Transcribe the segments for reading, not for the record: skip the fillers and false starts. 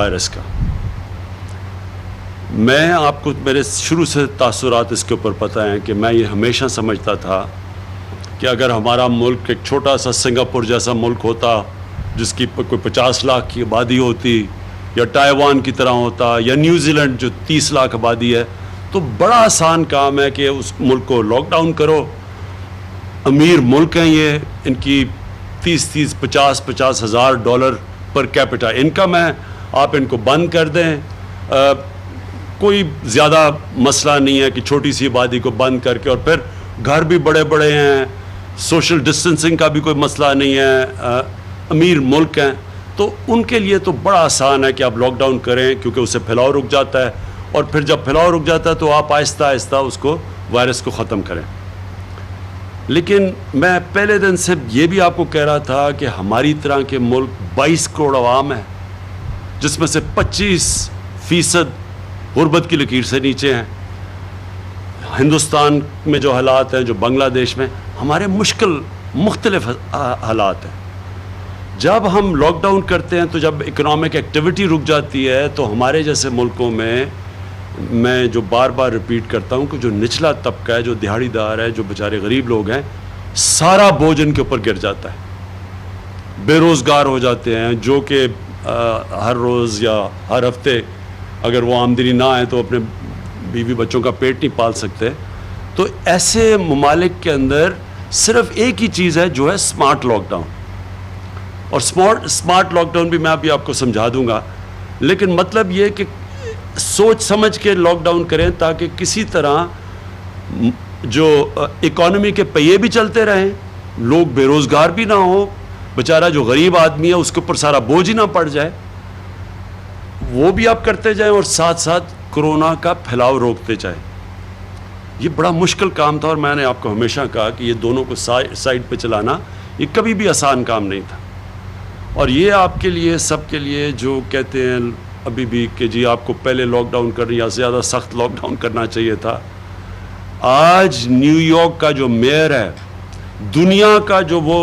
Virus کا. میں آپ کو میرے شروع سے تاثرات اس کے اوپر پتہ ہیں کہ میں یہ ہمیشہ سمجھتا تھا کہ اگر ہمارا ملک ایک چھوٹا سا سنگاپور جیسا ملک ہوتا جس کی کوئی 50 لاکھ کی آبادی ہوتی، یا تائیوان کی طرح ہوتا، یا نیوزی لینڈ جو 30 لاکھ آبادی ہے، تو بڑا آسان کام ہے کہ اس ملک کو لاک ڈاؤن کرو. امیر ملک ہیں یہ، ان کی 50 ہزار ڈالر پر کیپٹا انکم ہے، آپ ان کو بند کر دیں، کوئی زیادہ مسئلہ نہیں ہے کہ چھوٹی سی آبادی کو بند کر کے، اور پھر گھر بھی بڑے بڑے ہیں، سوشل ڈسٹنسنگ کا بھی کوئی مسئلہ نہیں ہے، امیر ملک ہیں، تو ان کے لیے تو بڑا آسان ہے کہ آپ لاک ڈاؤن کریں، کیونکہ اس سے پھیلاؤ رک جاتا ہے، اور پھر جب پھیلاؤ رک جاتا ہے تو آپ آہستہ آہستہ اس کو وائرس کو ختم کریں. لیکن میں پہلے دن سے یہ بھی آپ کو کہہ رہا تھا کہ ہماری طرح کے ملک 22 کروڑ عوام ہیں، جس میں سے 25% غربت کی لکیر سے نیچے ہیں. ہندوستان میں جو حالات ہیں، جو بنگلہ دیش میں، ہمارے مختلف حالات ہیں. جب ہم لاک ڈاؤن کرتے ہیں تو جب اکنامک ایکٹیویٹی رک جاتی ہے تو ہمارے جیسے ملکوں میں جو بار بار ریپیٹ کرتا ہوں کہ جو نچلا طبقہ ہے، جو دہاڑی دار ہے، جو بیچارے غریب لوگ ہیں، سارا بوجھ ان کے اوپر گر جاتا ہے. بے روزگار ہو جاتے ہیں، جو کہ ہر روز یا ہر ہفتے اگر وہ آمدنی نہ آئے تو اپنے بیوی بچوں کا پیٹ نہیں پال سکتے. تو ایسے ممالک کے اندر صرف ایک ہی چیز ہے جو ہے سمارٹ لاک ڈاؤن. اور سمارٹ لاک ڈاؤن بھی میں ابھی آپ کو سمجھا دوں گا، لیکن مطلب یہ کہ سوچ سمجھ کے لاک ڈاؤن کریں تاکہ کسی طرح جو اکانومی کے پہیے بھی چلتے رہیں، لوگ بے روزگار بھی نہ ہوں، بیچارہ جو غریب آدمی ہے اس کے اوپر سارا بوجھ ہی نہ پڑ جائے، وہ بھی آپ کرتے جائیں، اور ساتھ ساتھ کرونا کا پھیلاؤ روکتے جائیں. یہ بڑا مشکل کام تھا، اور میں نے آپ کو ہمیشہ کہا کہ یہ دونوں کو سائڈ پہ چلانا یہ کبھی بھی آسان کام نہیں تھا. اور یہ آپ کے لیے، سب کے لیے جو کہتے ہیں ابھی بھی کہ جی آپ کو پہلے لاک ڈاؤن کرنا یا زیادہ سخت لاک ڈاؤن کرنا چاہیے تھا، آج نیو یارک کا جو میئر ہے، دنیا کا جو وہ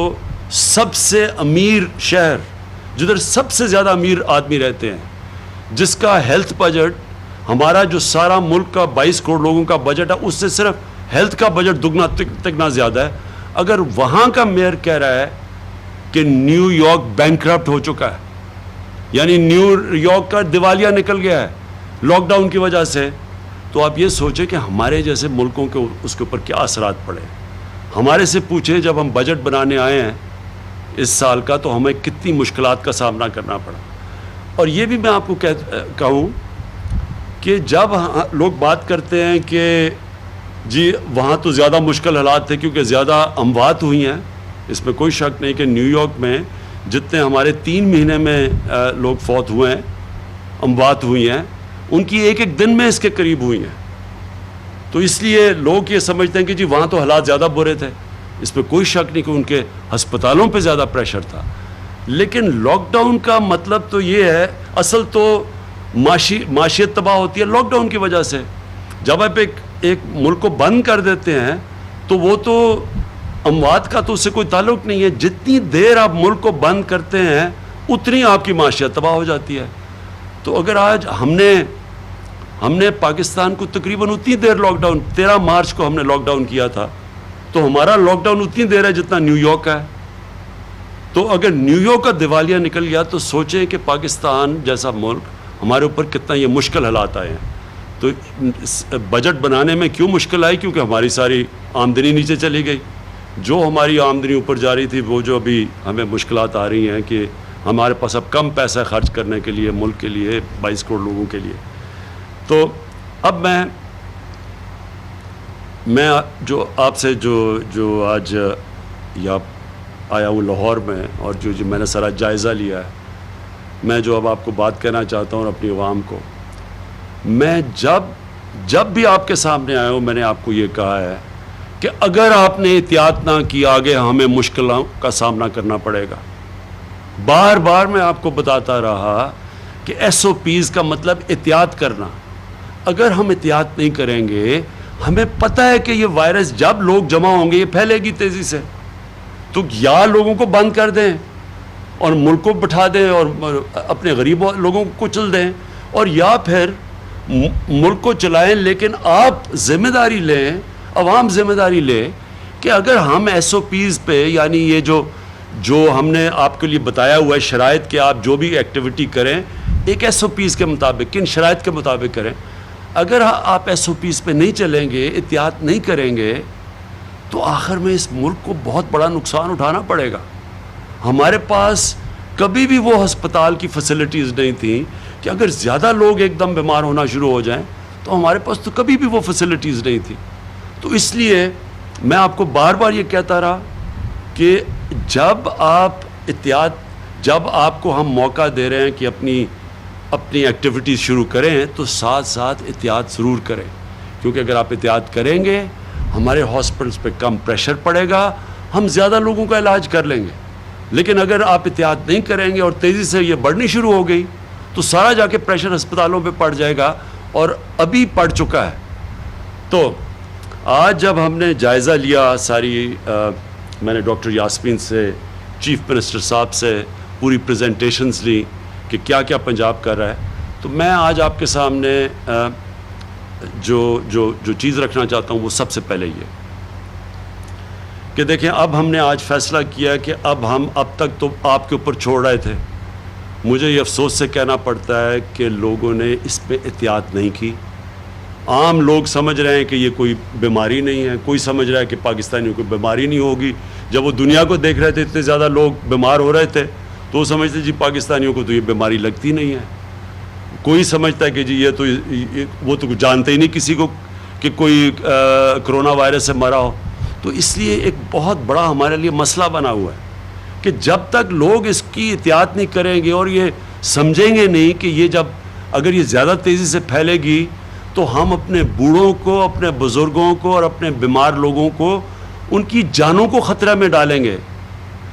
سب سے امیر شہر، جدھر سب سے زیادہ امیر آدمی رہتے ہیں، جس کا ہیلتھ بجٹ ہمارا جو سارا ملک کا 22 کروڑ لوگوں کا بجٹ ہے، اس سے صرف ہیلتھ کا بجٹ دگنا تگنا زیادہ ہے. اگر وہاں کا میئر کہہ رہا ہے کہ نیو یارک بینکرپٹ ہو چکا ہے، یعنی نیو یارک کا دیوالیہ نکل گیا ہے لاک ڈاؤن کی وجہ سے، تو آپ یہ سوچیں کہ ہمارے جیسے ملکوں کے اس کے اوپر کیا اثرات پڑے. ہمارے سے پوچھیں جب ہم بجٹ بنانے آئے ہیں اس سال کا تو ہمیں کتنی مشکلات کا سامنا کرنا پڑا. اور یہ بھی میں آپ کو کہوں کہ جب لوگ بات کرتے ہیں کہ جی وہاں تو زیادہ مشکل حالات تھے کیونکہ زیادہ اموات ہوئی ہیں، اس میں کوئی شک نہیں کہ نیو یارک میں جتنے ہمارے 3 مہینے میں لوگ فوت ہوئے ہیں، اموات ہوئی ہیں، ان کی ایک دن میں اس کے قریب ہوئی ہیں. تو اس لیے لوگ یہ سمجھتے ہیں کہ جی وہاں تو حالات زیادہ برے تھے، اس میں کوئی شک نہیں کہ ان کے ہسپتالوں پہ زیادہ پریشر تھا. لیکن لاک ڈاؤن کا مطلب تو یہ ہے، اصل تو معاشیت تباہ ہوتی ہے لاک ڈاؤن کی وجہ سے. جب آپ ایک ملک کو بند کر دیتے ہیں تو وہ تو اموات کا تو اس سے کوئی تعلق نہیں ہے، جتنی دیر آپ ملک کو بند کرتے ہیں اتنی آپ کی معاشیت تباہ ہو جاتی ہے. تو اگر آج ہم نے پاکستان کو تقریباً اتنی دیر لاک ڈاؤن، 13 مارچ کو ہم نے لاک ڈاؤن کیا تھا، تو ہمارا لاک ڈاؤن اتنی دیر ہے جتنا نیو یارک کا ہے. تو اگر نیو یارک کا دیوالیہ نکل گیا تو سوچیں کہ پاکستان جیسا ملک ہمارے اوپر کتنا یہ مشکل حالات آئے ہیں. تو بجٹ بنانے میں کیوں مشکل آئی؟ کیونکہ ہماری ساری آمدنی نیچے چلی گئی. جو ہماری آمدنی اوپر جا رہی تھی، وہ جو ابھی ہمیں مشکلات آ رہی ہیں کہ ہمارے پاس اب کم پیسہ خرچ کرنے کے لیے ملک کے لیے 22 کروڑ لوگوں کے لیے. تو اب میں جو آپ سے جو آج یا آیا ہوں لاہور میں، اور جو میں نے سارا جائزہ لیا ہے، میں جو اب آپ کو بات کہنا چاہتا ہوں اور اپنی عوام کو، میں جب بھی آپ کے سامنے آیا ہوں میں نے آپ کو یہ کہا ہے کہ اگر آپ نے احتیاط نہ کی آگے ہمیں مشکلوں کا سامنا کرنا پڑے گا. بار بار میں آپ کو بتاتا رہا کہ SOPs کا مطلب احتیاط کرنا. اگر ہم احتیاط نہیں کریں گے، ہمیں پتہ ہے کہ یہ وائرس جب لوگ جمع ہوں گے یہ پھیلے گی تیزی سے، تو یا لوگوں کو بند کر دیں اور ملک کو بٹھا دیں اور اپنے غریب لوگوں کو کچل دیں، اور یا پھر ملک کو چلائیں لیکن آپ ذمہ داری لیں، عوام ذمہ داری لے کہ اگر ہم ایس او پیز پہ، یعنی یہ جو ہم نے آپ کے لیے بتایا ہوا ہے شرائط کہ آپ جو بھی ایکٹیویٹی کریں ایک ایس او پیز کے مطابق، کن شرائط کے مطابق کریں، اگر آپ ایس او پیز پہ نہیں چلیں گے، احتیاط نہیں کریں گے، تو آخر میں اس ملک کو بہت بڑا نقصان اٹھانا پڑے گا۔ ہمارے پاس کبھی بھی وہ ہسپتال کی فیسلٹیز نہیں تھیں کہ اگر زیادہ لوگ ایک دم بیمار ہونا شروع ہو جائیں تو ہمارے پاس تو کبھی بھی وہ فیسلٹیز نہیں تھی۔ تو اس لیے میں آپ کو بار بار یہ کہتا رہا کہ جب آپ کو ہم موقع دے رہے ہیں کہ اپنی ایکٹیویٹیز شروع کریں تو ساتھ ساتھ احتیاط ضرور کریں، کیونکہ اگر آپ احتیاط کریں گے ہمارے ہاسپٹلس پہ کم پریشر پڑے گا، ہم زیادہ لوگوں کا علاج کر لیں گے۔ لیکن اگر آپ احتیاط نہیں کریں گے اور تیزی سے یہ بڑھنی شروع ہو گئی تو سارا جا کے پریشر ہسپتالوں پہ پڑ جائے گا، اور ابھی پڑ چکا ہے۔ تو آج جب ہم نے جائزہ لیا میں نے ڈاکٹر یاسمین سے، چیف منسٹر صاحب سے پوری پریزنٹیشنز لی کہ کیا کیا پنجاب کر رہا ہے، تو میں آج آپ کے سامنے جو چیز رکھنا چاہتا ہوں وہ سب سے پہلے یہ کہ دیکھیں، اب ہم نے آج فیصلہ کیا کہ اب تک تو آپ کے اوپر چھوڑ رہے تھے، مجھے یہ افسوس سے کہنا پڑتا ہے کہ لوگوں نے اس پہ احتیاط نہیں کی۔ عام لوگ سمجھ رہے ہیں کہ یہ کوئی بیماری نہیں ہے، کوئی سمجھ رہا ہے کہ پاکستانیوں کو بیماری نہیں ہوگی۔ جب وہ دنیا کو دیکھ رہے تھے اتنے زیادہ لوگ بیمار ہو رہے تھے تو وہ سمجھتے جی پاکستانیوں کو تو یہ بیماری لگتی نہیں ہے۔ کوئی سمجھتا ہے کہ جی وہ تو جانتے ہی نہیں کسی کو کہ کوئی کرونا وائرس سے مرا ہو۔ تو اس لیے ایک بہت بڑا ہمارے لیے مسئلہ بنا ہوا ہے کہ جب تک لوگ اس کی احتیاط نہیں کریں گے اور یہ سمجھیں گے نہیں کہ اگر یہ زیادہ تیزی سے پھیلے گی تو ہم اپنے بوڑھوں کو، اپنے بزرگوں کو اور اپنے بیمار لوگوں کو، ان کی جانوں کو خطرہ میں ڈالیں گے۔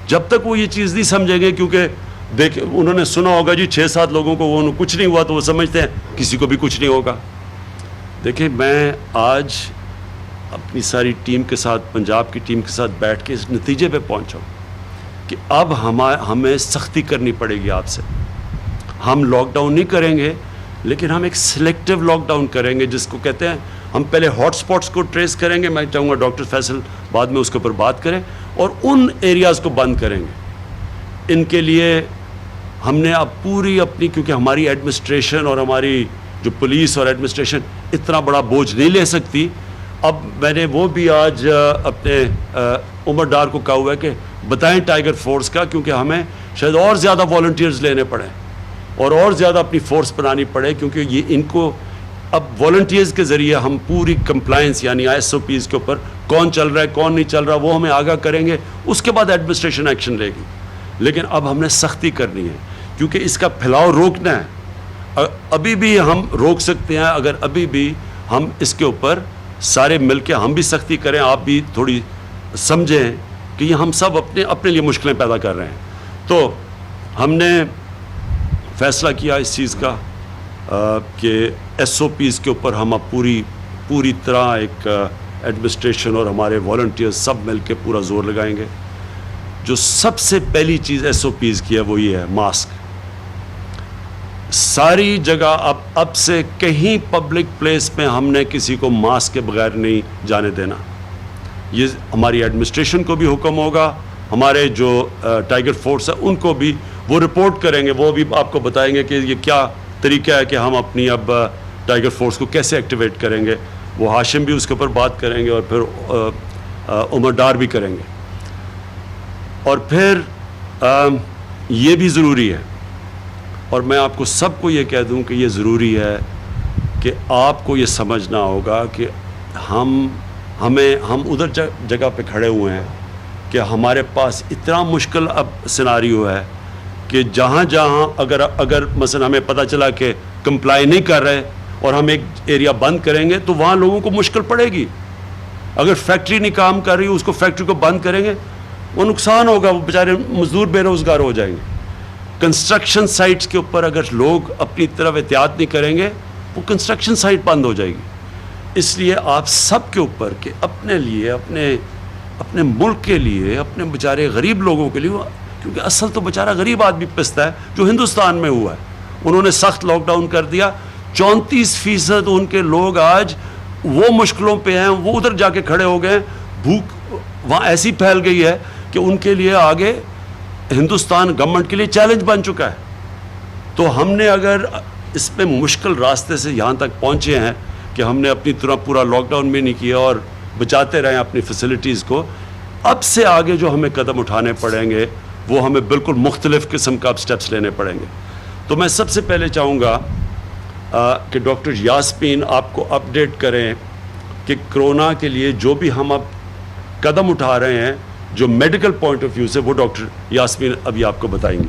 جب تک وہ یہ چیز نہیں سمجھیں گے، کیونکہ انہوں نے سنا ہوگا جی 6-7 لوگوں کو کچھ نہیں ہوا تو وہ سمجھتے ہیں کسی کو بھی کچھ نہیں ہوگا۔ دیکھیں، میں آج اپنی ساری ٹیم کے ساتھ، پنجاب کی ٹیم کے ساتھ بیٹھ کے اس نتیجے پہ پہنچا ہوں کہ اب ہمیں سختی کرنی پڑے گی آپ سے۔ ہم لاک ڈاؤن نہیں کریں گے، لیکن ہم ایک سلیکٹیو لاک ڈاؤن کریں گے، جس کو کہتے ہیں ہم پہلے ہاٹ سپاٹس کو ٹریس کریں گے، میں چاہوں گا ڈاکٹر فیصل بعد میں اس کے اوپر بات کریں، اور ان ایریاز کو بند کریں گے۔ ان کے لیے ہم نے اب پوری اپنی، کیونکہ ہماری ایڈمنسٹریشن اور ہماری جو پولیس اور ایڈمنسٹریشن اتنا بڑا بوجھ نہیں لے سکتی، اب میں نے وہ بھی آج اپنے عمر ڈار کو کہا ہوا ہے کہ بتائیں ٹائیگر فورس کا، کیونکہ ہمیں شاید اور زیادہ والنٹیئرز لینے پڑیں اور زیادہ اپنی فورس بنانی پڑے، کیونکہ یہ ان کو اب والنٹیئرز کے ذریعے ہم پوری کمپلائنس، یعنی ایس او پیز کے اوپر کون چل رہا ہے کون نہیں چل رہا، وہ ہمیں آگاہ کریں گے، اس کے بعد ایڈمنسٹریشن ایکشن لے گی۔ لیکن اب ہم نے سختی کرنی ہے، کیونکہ اس کا پھیلاؤ روکنا ہے۔ ابھی بھی ہم روک سکتے ہیں اگر ابھی بھی ہم اس کے اوپر سارے مل کے ہم بھی سختی کریں، آپ بھی تھوڑی سمجھیں کہ یہ ہم سب اپنے لیے مشکلیں پیدا کر رہے ہیں۔ تو ہم نے فیصلہ کیا اس چیز کا کہ ایس او پیز کے اوپر ہم اب پوری طرح ایک ایڈمنسٹریشن اور ہمارے والنٹیئرز سب مل کے پورا زور لگائیں گے۔ جو سب سے پہلی چیز ایس او پیز کی ہے وہ یہ ہے ماسک۔ ساری جگہ اب سے کہیں پبلک پلیس میں ہم نے کسی کو ماسک کے بغیر نہیں جانے دینا۔ یہ ہماری ایڈمنسٹریشن کو بھی حکم ہوگا، ہمارے جو ٹائیگر فورس ہے ان کو بھی، وہ رپورٹ کریں گے، وہ بھی آپ کو بتائیں گے کہ یہ کیا طریقہ ہے کہ ہم اپنی اب ٹائیگر فورس کو کیسے ایکٹیویٹ کریں گے۔ وہ ہاشم بھی اس کے اوپر بات کریں گے اور پھر عمر ڈار بھی کریں گے۔ اور پھر یہ بھی ضروری ہے، اور میں آپ کو سب کو یہ کہہ دوں کہ یہ ضروری ہے کہ آپ کو یہ سمجھنا ہوگا کہ ہم ادھر جگہ پہ کھڑے ہوئے ہیں کہ ہمارے پاس اتنا مشکل اب سیناریو ہے کہ جہاں اگر مثلا ہمیں پتہ چلا کہ کمپلائی نہیں کر رہے اور ہم ایک ایریا بند کریں گے تو وہاں لوگوں کو مشکل پڑے گی۔ اگر فیکٹری نہیں کام کر رہی اس کو فیکٹری کو بند کریں گے، وہ نقصان ہوگا، وہ بیچارے مزدور بے روزگار ہو جائیں گے۔ کنسٹرکشن سائٹس کے اوپر اگر لوگ اپنی طرف احتیاط نہیں کریں گے وہ کنسٹرکشن سائٹ بند ہو جائے گی۔ اس لیے آپ سب کے اوپر کہ اپنے لیے، اپنے ملک کے لیے، اپنے بیچارے غریب لوگوں کے لیے، کیونکہ اصل تو بیچارہ غریب آدمی پستا ہے جو ہندوستان میں ہوا ہے. انہوں نے سخت لاک ڈاؤن کر دیا, 34% ان کے لوگ آج وہ مشکلوں پہ ہیں, وہ ادھر جا کے کھڑے ہو گئے. بھوک وہاں ایسی پھیل گئی ہے کہ ان کے لیے آگے ہندوستان گورنمنٹ کے لیے چیلنج بن چکا ہے. تو ہم نے اگر اس پہ مشکل راستے سے یہاں تک پہنچے ہیں کہ ہم نے اپنی طرح پورا لاک ڈاؤن بھی نہیں کیا اور بچاتے رہے اپنی فیسلٹیز کو, اب سے آگے جو ہمیں قدم اٹھانے پڑیں گے وہ ہمیں بالکل مختلف قسم کا اب سٹیپس لینے پڑیں گے. تو میں سب سے پہلے چاہوں گا کہ ڈاکٹر یاسمین آپ کو اپڈیٹ کریں کہ کرونا کے لیے جو بھی ہم اب قدم اٹھا رہے ہیں جو میڈیکل پوائنٹ آف ویو سے, وہ ڈاکٹر یاسمین ابھی آپ کو بتائیں گی.